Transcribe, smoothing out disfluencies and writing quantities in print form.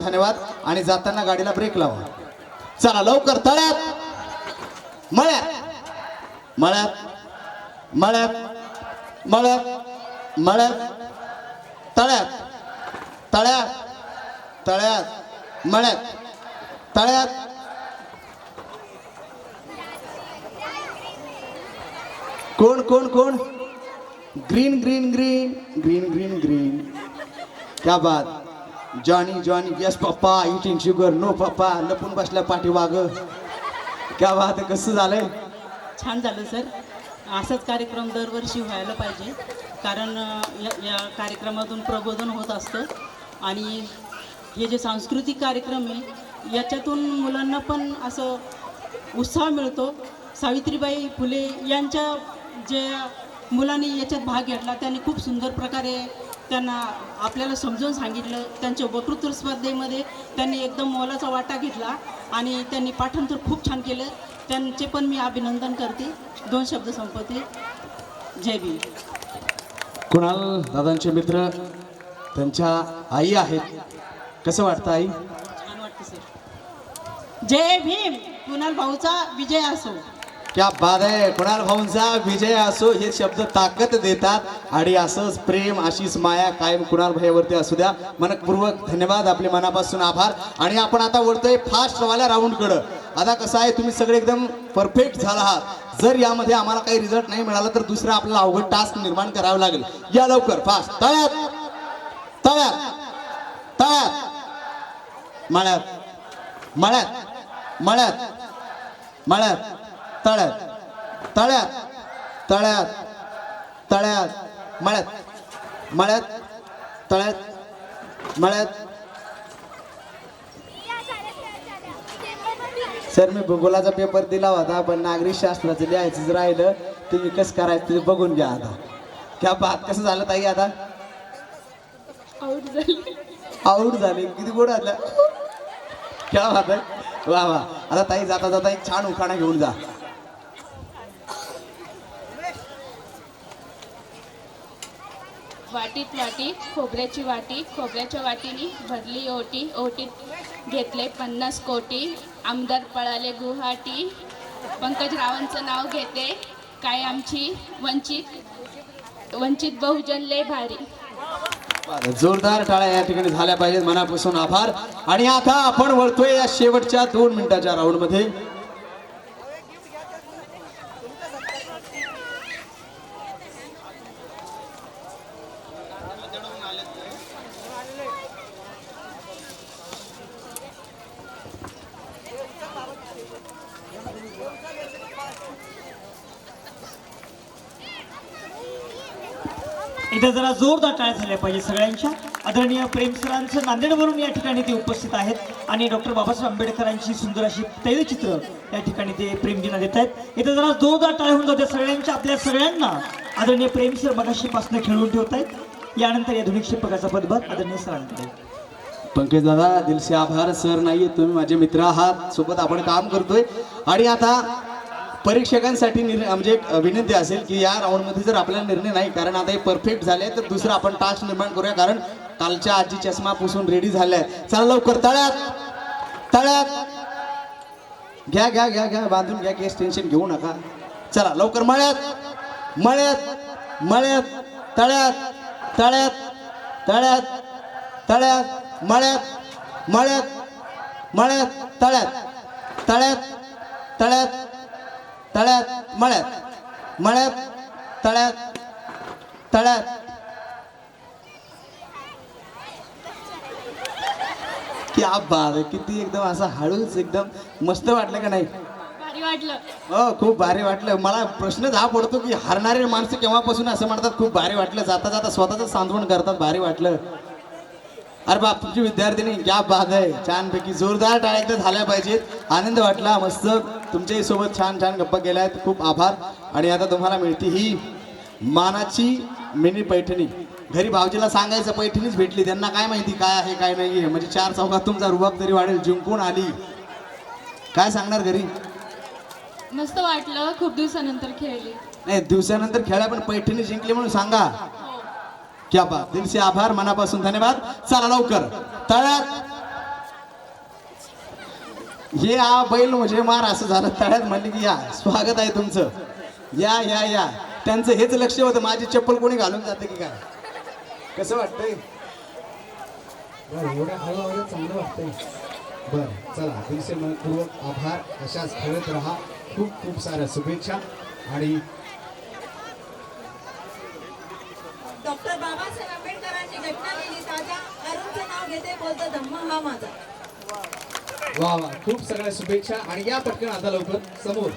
धन्यवाद. आणि जाताना गाडीला ब्रेक लावा. चला लवकर. तळ्यात मळ्यात मळ्यात मळ्यात मळ्यात मळ्यात तळ्यात तळ्यात तळ्यात मळ्यात तळ्यात. कोण कोण कोण. Green green green green green green. क्या बात. जॉनी जॉनी यस पप्पा इटिंग शुगर नो पप्पा. लपून बसल्या पाठीवाग. क्या बात. कसं झालंय. छान झालं सर. असाच कार्यक्रम दरवर्षी व्हायला पाहिजे, कारण या कार्यक्रमातून प्रबोधन होत असतं आणि हे जे सांस्कृतिक कार्यक्रम आहे याच्यातून मुलांना पण असं उत्साह मिळतो. सावित्रीबाई फुले यांच्या जे मुलांनी याच्यात भाग घेतला त्यांनी खूप सुंदर प्रकारे त्यांना आपल्याला समजावून सांगितलं. त्यांच्या वक्तृत्व स्पर्धेमध्ये त्यांनी एकदम मोलाचा वाटा घेतला आणि त्यांनी पाठांतर खूप छान केलं. त्यांचे पण मी अभिनंदन करते. 2 शब्द संपवते. जय भीम. कुणाल दादांचे मित्र त्यांच्या आई आहेत. कसं वाटतं आई. छान वाटतं सर. जय भीम. कुणाल भाऊचा विजय असो. क्या बात आहे. कुणाल भाऊंचा विजय असो हे शब्द ताकद देतात आणि असंच प्रेम अशीच माया कायम कुणाल भाईवरती असू द्या. मनपूर्वक धन्यवाद. आपले मनापासून आभार. आणि आपण आता वळतोय फास्ट वाल्या राऊंडकडं. आता कसं आहे तुम्ही सगळे एकदम परफेक्ट झाला आहात. जर यामध्ये आम्हाला काही रिझल्ट नाही मिळाला तर दुसरा आपल्याला अवघड टास्क निर्माण करावं लागेल. या लवकर फास्ट. तळ्यात तळ्यात तळ्यात मळ्यात मळ्यात मळ्यात मळ्यात तळ्यात तळ्यात तळ्यात तळ्यात मळ्यात मळ्यात तळ्यात मळ्यात. सर मी भूगोलाचा पेपर दिला होता पण नागरिक शास्त्राचं लिहायचंच राहिलं. तुम्ही कसं करायचं ते बघून घ्या आता. क्या बात. कसं झालं ताई. आता आऊट झाले. किती गोड आलं. क्या बात आहे. वा वा. आता ताई जाता जाता एक छान उखाणा घेऊन जा. वाटीत वाटी खोबऱ्याची वाटी, खोबऱ्याच्या वाटीने भरली ओटी, ओटीत घेतले 50 कोटी, आमदार पळाले गुवाहाटी, पंकजरावांचं नाव घेते काय आमची वंचित बहुजन लय भारी. जोरदार टाळ्या या ठिकाणी झाल्या पाहिजेत. मनापासून आभार. आणि आता आपण वळतोय या शेवटच्या 2 मिनिटाच्या राऊंड मध्ये. इथे जरा जोरदार टाळ्या झाल्या पाहिजे सगळ्यांच्या. आदरणीय प्रेम सरांचं नांदेडवरून या ठिकाणी ते उपस्थित आहेत आणि डॉक्टर बाबासाहेब आंबेडकरांची सुंदर अशी तैलचित्र या ठिकाणी ते प्रेमदिना देत आहेत. इथे जरा जोरदार टाळ्या होऊन जाते सगळ्यांच्या. आपल्या सगळ्यांना आदरणीय प्रेम सर मगाशीपासून खेळून ठेवत आहेत. यानंतर या धुनिक शिल्पकाचा पदभार आदरणीय सरांकडे. पंकज दादा दिलसे आभार. सर नाहीये तुम्ही माझे मित्र आहात. सोबत आपण काम करतोय. आणि आता परीक्षकांसाठी म्हणजे विनंती असेल की या राऊंडमध्ये जर आपल्याला निर्णय नाही, कारण आता हे परफेक्ट झाले तर दुसरं आपण टास्क निर्माण करूया, कारण कालच्या आजी चष्मा पुसून रेडी झालाय. चला लवकर. तळ्यात तळ्यात घ्या घ्या घ्या घ्या बांधून घ्या. केस टेन्शन घेऊ नका. चला लवकर. मळ्यात मळ्यात मळ्यात तळ्यात तळ्यात तळ्यात तळ्यात मळ्यात मळ्यात मळ्यात तळ्यात तळ्यात तळ्यात तळ्यात मळ्यात मळ्यात तळ्यात तळ्यात. क्या बात आहे. किती एकदम असं हळूच एकदम मस्त वाटलं का नाही. भारी वाटलं. हो खूप भारी वाटलं. मला प्रश्नच हा पडतो की हरणारे माणसं केव्हापासून असं म्हणतात खूप भारी वाटलं. जाता जाता स्वतःच सांत्वन करतात भारी वाटलं. अरे बाप तुमची विद्यार्थिनी क्या बात आहे. छानपैकी जोरदार टाळ्या एकदा झाल्या पाहिजेत. आनंद वाटला. मस्त तुमच्याही सोबत छान छान गप्पा केल्या आहेत. खूप आभार. आणि आता तुम्हाला मिळते ही मानाची मिनी पैठणी. घरी भाऊजीला सांगायचं पैठणीच भेटली. त्यांना काय माहिती काय आहे काय नाही आहे. म्हणजे 4 चौकात तुमचा रुबाब तरी वाढेल. जिंकून आली. काय सांगणार घरी. मस्त वाटलं. खूप दिवसानंतर खेळली. नाही दिवसानंतर खेळा पण पैठणी जिंकली म्हणून सांगा. क्या बात. दिलसे आभार. मनापासून धन्यवाद. चला लवकर. तळ्यात हे बैल म्हणजे मार असं झालं, तळ्यात म्हणले की या स्वागत आहे तुमचं, या या या. त्यांचं हेच लक्ष होतं, माझी चप्पल कोणी घालून जाते की काय. कसं वाटतंय? बरं, एवढ्या हळूहळू चांगलं वाटतंय. बरं चला, दिलसे मनपूर्वक आभार. अशाच खेळत राहा. खूप खूप साऱ्या शुभेच्छा. आणि डॉक्टर बाबासाहेब आंबेडकरांची घटना लिहिली ताजा, अरुणचं नाव घेते बोलतो धम्म हा माझा. वा वा, खूप सगळ्या शुभेच्छा. आणि या पटकन आता लवकर समोर